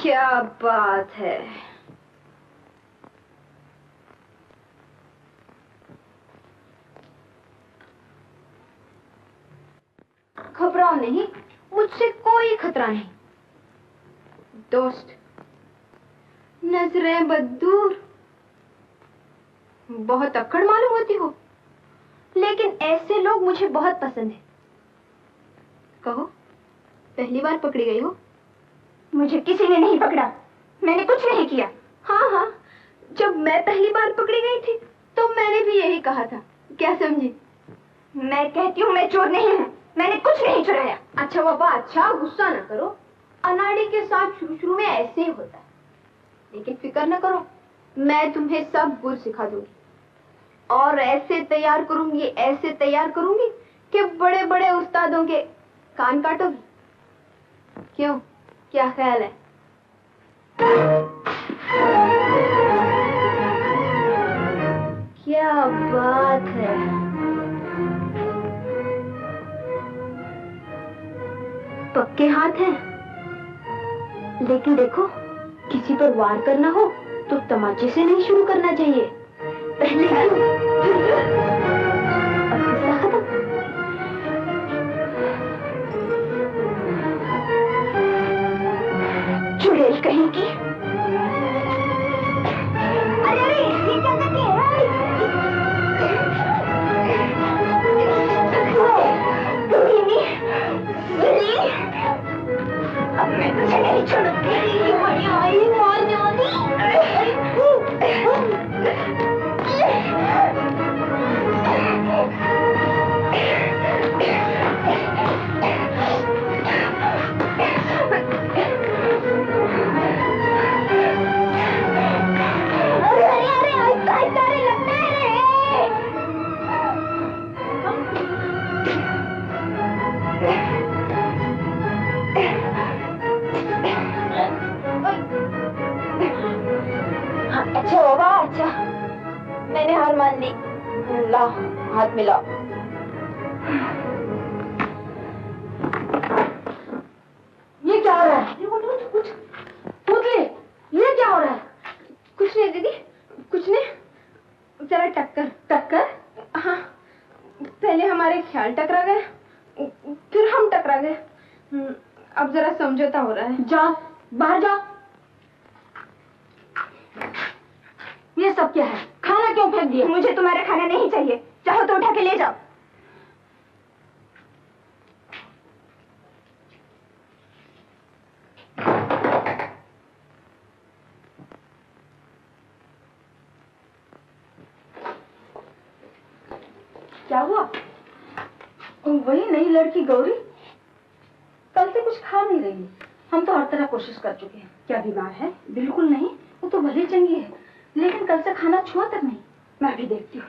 क्या बात है। घबराओ नहीं, मुझसे कोई खतरा नहीं। दोस्त, नजरें बदूर, बहुत अक्कड़ मालूम होती हो, लेकिन ऐसे लोग मुझे बहुत पसंद है। कहो, पहली बार पकड़ी गई हो? मुझे किसी ने नहीं पकड़ा, मैंने कुछ नहीं किया। हाँ हाँ, जब मैं पहली बार पकड़ी गई थी तो मैंने भी यही कहा था। क्या समझी? मैं कहती हूँ मैं चोर नहीं हूँ, मैंने कुछ नहीं चुराया। अच्छा बाबा, अच्छा गुस्सा न करो। अनाड़ी के साथ शुरू में ऐसे ही होता है, लेकिन फिक्र न करो, मैं तुम्हें सब गुर सिखा दूंगी और ऐसे तैयार करूंगी कि बड़े बड़े उस्तादों के कान काटोगी। क्यों, क्या ख्याल है? क्या बात है। पक्के हाथ हैं, लेकिन देखो, किसी पर वार करना हो तो तमाचे से नहीं शुरू करना चाहिए। पहले और किस्सा खत्म। चुड़ैल कहीं की। अरे अरे, ये क्या करती है? अब मैं तुझे नहीं छोड़ूंगी। मारने वाली। अच्छा बाबा, अच्छा, मैंने हार मान ली। ला, हाथ मिलाओ। ये क्या हो रहा है? ये क्या हो रहा है? कुछ नहीं दीदी, कुछ नहीं, जरा टक्कर। हाँ, पहले हमारे ख्याल टकरा गए, फिर हम टकरा गए। अब जरा समझौता हो रहा है। जाओ, बाहर जाओ। ये सब क्या है? खाना क्यों फेंक दिया? मुझे तुम्हारा खाना नहीं चाहिए, चाहो तो उठा के ले जाओ। क्या हुआ? वही नई लड़की गौरी कल से कुछ खा नहीं रही। हम तो हर तरह कोशिश कर चुके हैं। क्या बीमार है? बिल्कुल नहीं, वो तो भली चंगी है, लेकिन कल से खाना छुआ तक नहीं। मैं भी देखती हूँ।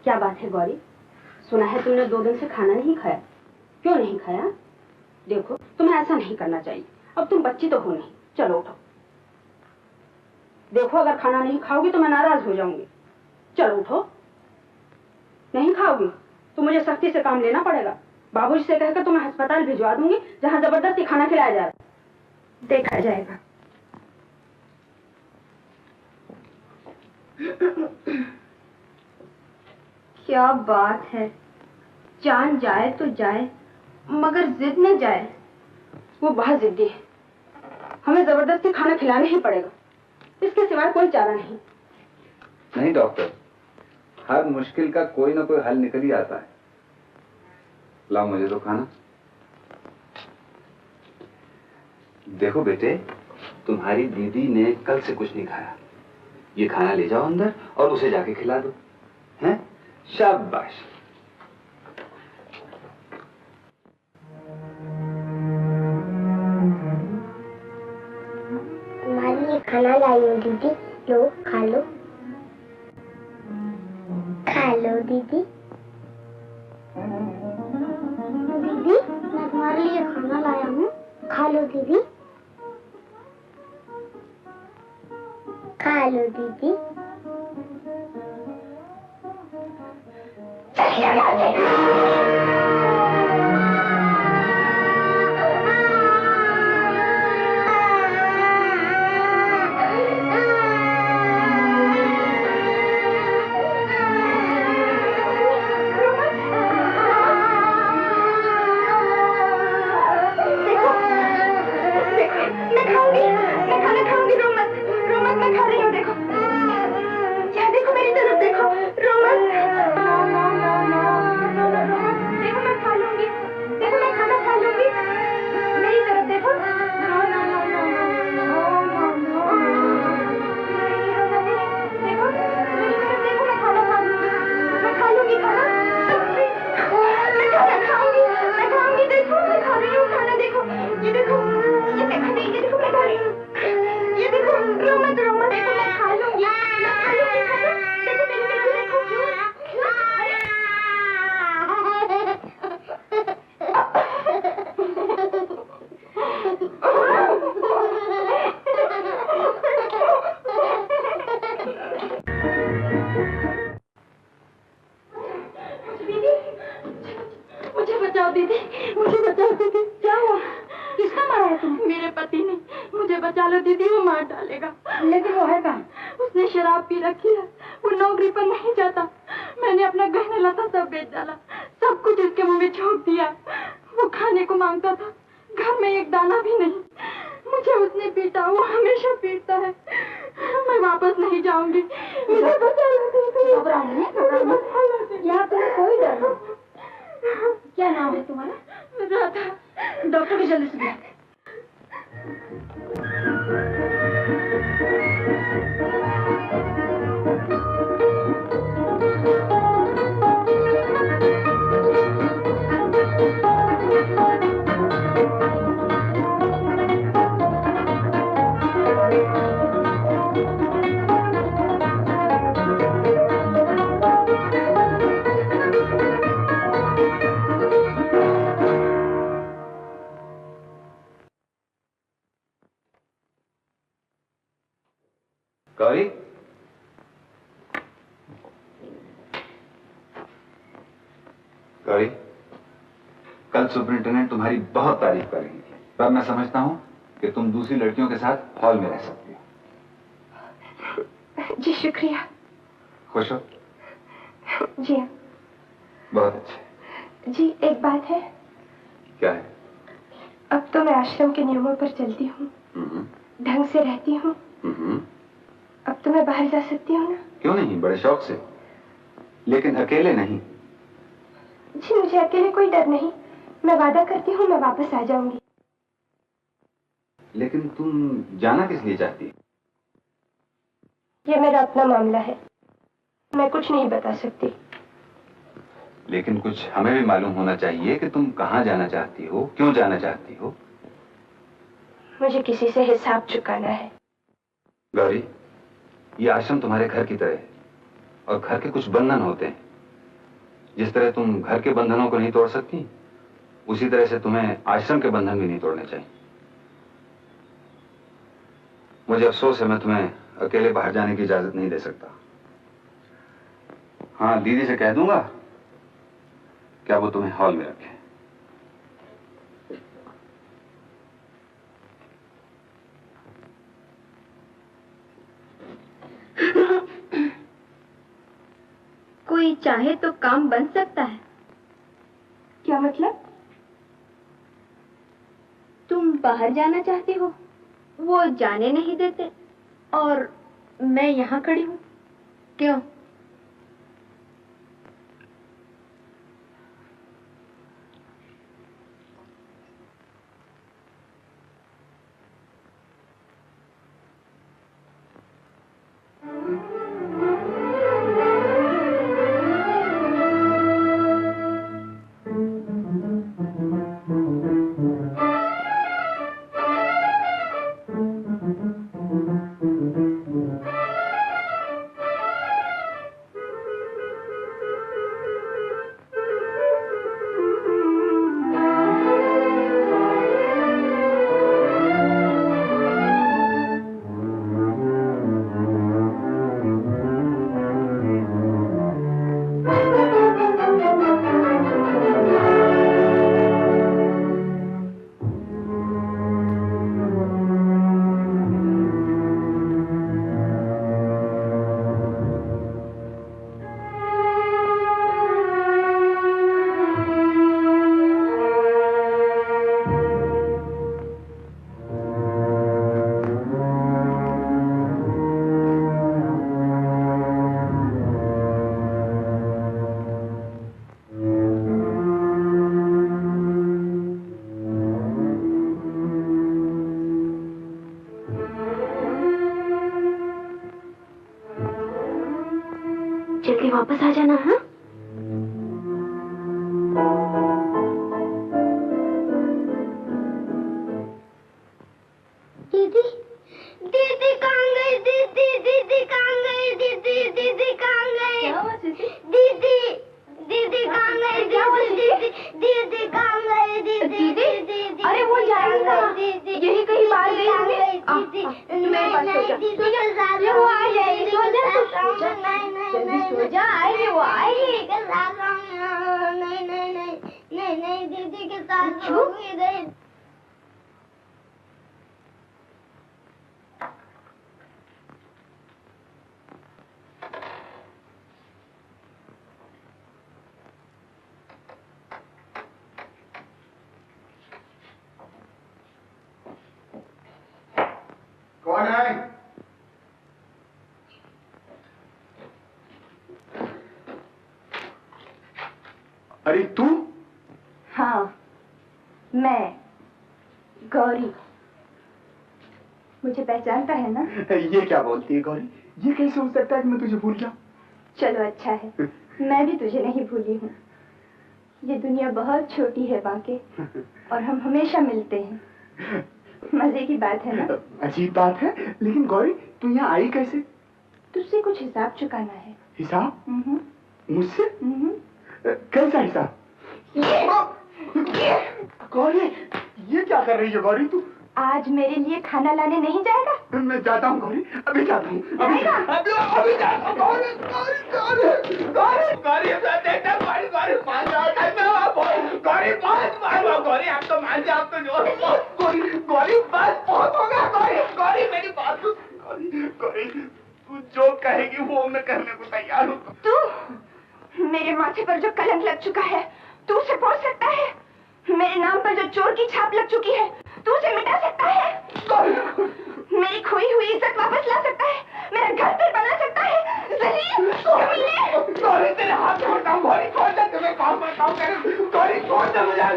क्या बात है गौरी? सुना है तुमने 2 दिन से खाना नहीं खाया। क्यों नहीं खाया? देखो, तुम्हें ऐसा नहीं करना चाहिए। अब तुम बच्ची तो हो नहीं। चलो उठो। देखो, अगर खाना नहीं खाओगी तो मैं नाराज हो जाऊंगी। चलो उठो। नहीं खाओगी तो मुझे सख्ती से काम लेना पड़ेगा। बाबूजी से कहकर तुम्हें अस्पताल भिजवा दूंगी, जहां जबरदस्ती खाना खिलाया जा रहा है। देखा जाएगा। क्या बात है, जान जाए तो जाए, मगर जिद न जाए। वो बहुत जिद्दी है, हमें जबरदस्ती खाना खिलाना ही पड़ेगा, इसके सिवाय कोई चारा नहीं। नहीं डॉक्टर, हर मुश्किल का कोई ना कोई हल निकल ही आता है। लाओ मुझे तो खाना। देखो बेटे, तुम्हारी दीदी ने कल से कुछ नहीं खाया। ये खाना ले जाओ अंदर और उसे जाके खिला दो। हैं? शाबाश। तुम्हारे लिए खाना लाई हूँ दीदी, लो खा लो। खा लो दीदी। दीदी, मैं तुम्हारे लिए खाना लाया हूँ, खा लो दीदी। खा लो दीदी। गौरी, गौरी, कल सुपरिंटेंडेंट तुम्हारी बहुत तारीफ कर रही थी, पर मैं समझता हूँ कि तुम दूसरी लड़कियों के साथ हॉल में रह सकती हो। जी शुक्रिया। खुश हो? जी बहुत अच्छे। जी एक बात है। क्या है? अब तो मैं आश्रम के नियमों पर चलती हूँ, ढंग से रहती हूँ। अब तो मैं बाहर जा सकती हूँ ना? क्यों नहीं, बड़े शौक से, लेकिन अकेले नहीं। जी मुझे अकेले कोई डर नहीं, मैं वादा करती हूँ मैं वापस आ जाऊंगी। लेकिन तुम जाना किस लिए चाहती है? यह मेरा अपना मामला है, मैं कुछ नहीं बता सकती। लेकिन कुछ हमें भी मालूम होना चाहिए कि तुम कहाँ जाना चाहती हो, क्यों जाना चाहती हो। मुझे किसी से हिसाब चुकाना है। गौरी, ये आश्रम तुम्हारे घर की तरह है, और घर के कुछ बंधन होते हैं। जिस तरह तुम घर के बंधनों को नहीं तोड़ सकती, उसी तरह से तुम्हें आश्रम के बंधन भी नहीं तोड़ने चाहिए। मुझे अफसोस है, मैं तुम्हें अकेले बाहर जाने की इजाजत नहीं दे सकता। हाँ, दीदी से कह दूंगा क्या वो तुम्हें हॉल में रखे। कोई चाहे तो काम बन सकता है। क्या मतलब? तुम बाहर जाना चाहती हो, वो जाने नहीं देते, और मैं यहाँ खड़ी हूँ। क्यों? वापस आ जाना। हाँ दीदी, दीदी कहाँ गई? दीदी, दीदी कहाँ गई? दीदी, दीदी कहाँ गई? क्या हुआ दीदी? दीदी, दीदी कहाँ गई? क्या हुआ दीदी, दीदी कहाँ गई? दीदी, दीदी? अरे वो जाएगी कहाँ? यही कहीं बाहर गई होगी। दीदी, मेरे पास सो जा। दीदी के साथ वो आ जाएगी। सो जा तू, सो जा। नहीं, जल्दी सो जा, आएगी वो, आएगी। के साथ नहीं, नहीं, नहीं, नहीं, नहीं, दीदी के साथ चुप। होगी नहीं। कौन है? अरे तू? हाँ, मैं गौरी। मुझे पहचानता है ना? ये क्या बोलती है गौरी? ये कैसे हो सकता है कि मैं तुझे भूल जाऊं? चलो अच्छा है, मैं भी तुझे नहीं भूली हूँ। ये दुनिया बहुत छोटी है बाके, और हम हमेशा मिलते हैं। मजे की बात है ना? अजीब बात है, लेकिन गौरी तू यहाँ आई कैसे? तुझसे कुछ हिसाब चुकाना है। हिसाब? हम्म। मुझसे? कैसा हिसाब? गौरी, ये क्या कर रही है गौरी तू? आज मेरे लिए खाना लाने नहीं जाएगा? मैं जाता हूँ गौरी, अभी जाता हूँ। अभी जाता हूँ गौरी, गौरी, गौरी, गौरी, गौरी, देखना गौरी, गौरी, मान जाओ, गौरी, बहुत गौरी, आप तो मान जाओ, आप तो जो गौरी, गौरी, बस बहुत हो गया गौरी, गौरी, मेरी बात सुन, गौरी, गौरी, तू जो कहेगी वो मैं करने को तैयार हूँ। तू मेरे माथे पर जो कलंक लग चुका है, तू उसे पोंछ सकता है? मेरे नाम पर जो चोर की छाप लग चुकी है, तू उसे मिटा सकता है? मेरी खोई हुई इज्जत वापस ला सकता है? मेरा घर पर बना सकता है? जलील, कमीने! गौरी, तेरे हाथ छोड़ता हूँ गौरी, छोड़ दे, तुम्हें काम बताऊँ तेरे, गौरी, छोड़ दे मुझे।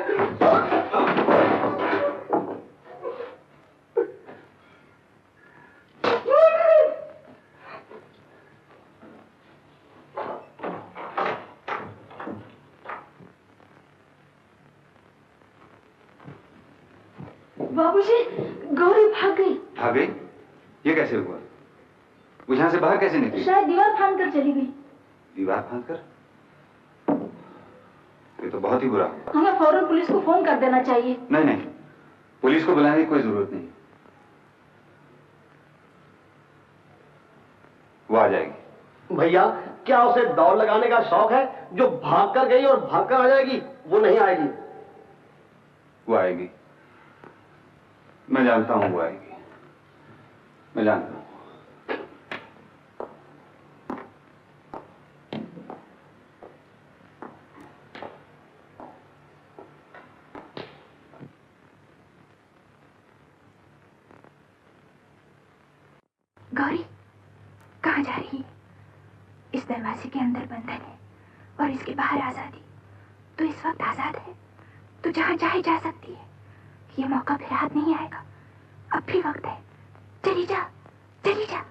बाबूजी, गौरी भाग गई। भाग गई? ये कैसे हुआ? वो यहाँ से बाहर कैसे निकली? शायद दीवार फांद कर चली गई। दीवार फांद कर? ये तो बहुत ही बुरा हुआ। हमें फौरन पुलिस को फोन कर देना चाहिए। नहीं नहीं, पुलिस को बुलाने की कोई जरूरत नहीं, वो आ जाएगी। भैया, क्या उसे दौड़ लगाने का शौक है? जो भाग कर गई और भाग कर आ जाएगी, वो नहीं आएगी। वो आएगी, मैं जानता हूं वो आएगी, मैं जानता हूं। गौरी, कहाँ जा रही है? इस दरवाजे के अंदर बंधन है और इसके बाहर आजादी। तो इस वक्त आजाद है, तो जहाँ चाहे जा सकती है। ये मौका फिर हाथ नहीं आएगा। अब भी वक्त है, चली जा, चली जा।